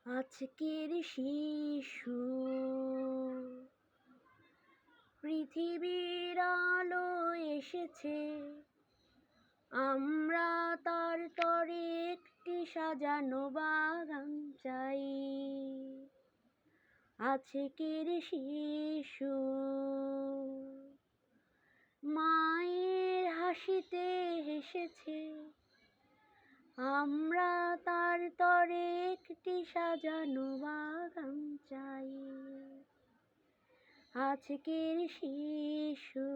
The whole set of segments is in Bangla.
আজকের শিশু পৃথিবীর আলো এসেছে, আমরা তার তরে একটি সাজানো বাগান চাই। আজকের শিশু মায়ের হাসিতে হেসেছে, আমরা তার তরে একটি সাজানো বাগান চাই। আজকের শিশু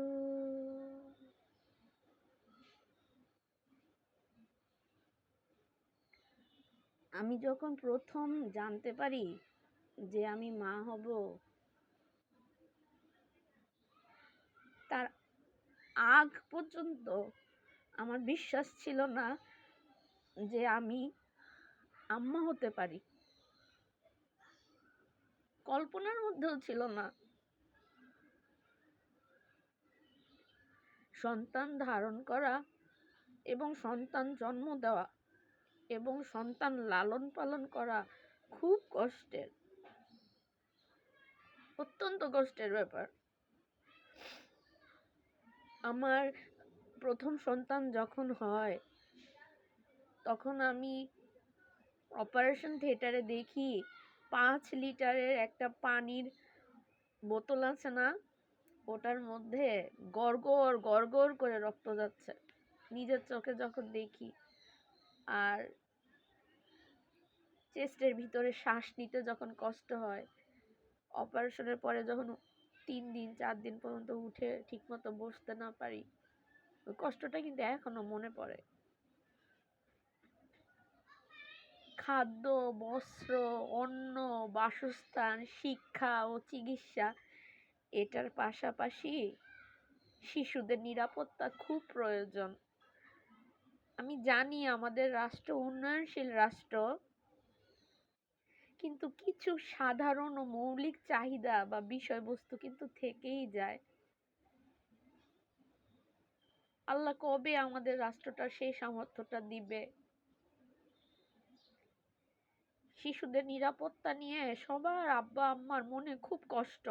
আমি যখন প্রথম জানতে পারি যে আমি মা হব, তার আগ পর্যন্ত আমার বিশ্বাস ছিল না যে আমি আম্মা হতে পারি। কল্পনার মধ্যেও ছিল না। সন্তান ধারণ করা এবং সন্তান জন্ম দেওয়া এবং সন্তান লালন পালন করা খুব কষ্টের, অত্যন্ত কষ্টের ব্যাপার। আমার প্রথম সন্তান যখন হয়, তখন আমি অপারেশন থিয়েটারে দেখি 5 লিটারের একটা পানির বোতল আছে না, ওটার মধ্যে গড়গড় গড়গড় করে রক্ত যাচ্ছে নিজের চোখে যখন দেখি। আর চেস্টের ভিতরে শ্বাস নিতে যখন কষ্ট হয়, অপারেশনের পরে যখন 3 দিন 4 দিন পর্যন্ত উঠে ঠিকমতো বসতে না পারি, ওই কষ্টটা কিন্তু এখনো মনে পড়ে। খাদ্য, বস্ত্র, অন্ন, বাসস্থান, শিক্ষা ও চিকিৎসা, এটার পাশাপাশি শিশুদের নিরাপত্তা খুব প্রয়োজন। আমি জানি আমাদের রাষ্ট্র উন্নয়নশীল রাষ্ট্র, কিন্তু কিছু সাধারণ ও মৌলিক চাহিদা বা বিষয়বস্তু কিন্তু থেকেই যায়। আল্লাহ কবে আমাদের রাষ্ট্রটা সেই সামর্থ্যটা দিবে? শিশুদের নিরাপত্তা নিয়ে সবার আব্বা আম্মার মনে খুব কষ্ট।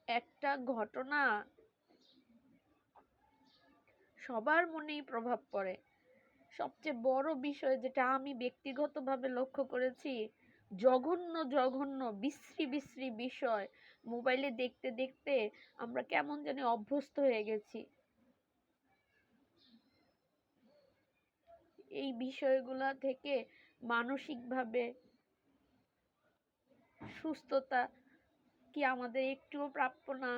একটা ঘটনা সবার মনেই প্রভাব পড়ে। সবচেয়ে বড় বিষয় যেটা আমি ব্যক্তিগতভাবে লক্ষ্য করেছি, জঘন্য জঘন্য বিশ্রী বিশ্রী বিষয় মোবাইলে দেখতে দেখতে আমরা কেমন জানি অভ্যস্ত হয়ে গেছি। এই বিষয়গুলা থেকে মানসিকভাবে সুস্থতা কি আমাদের একটুও প্রাপ্য না?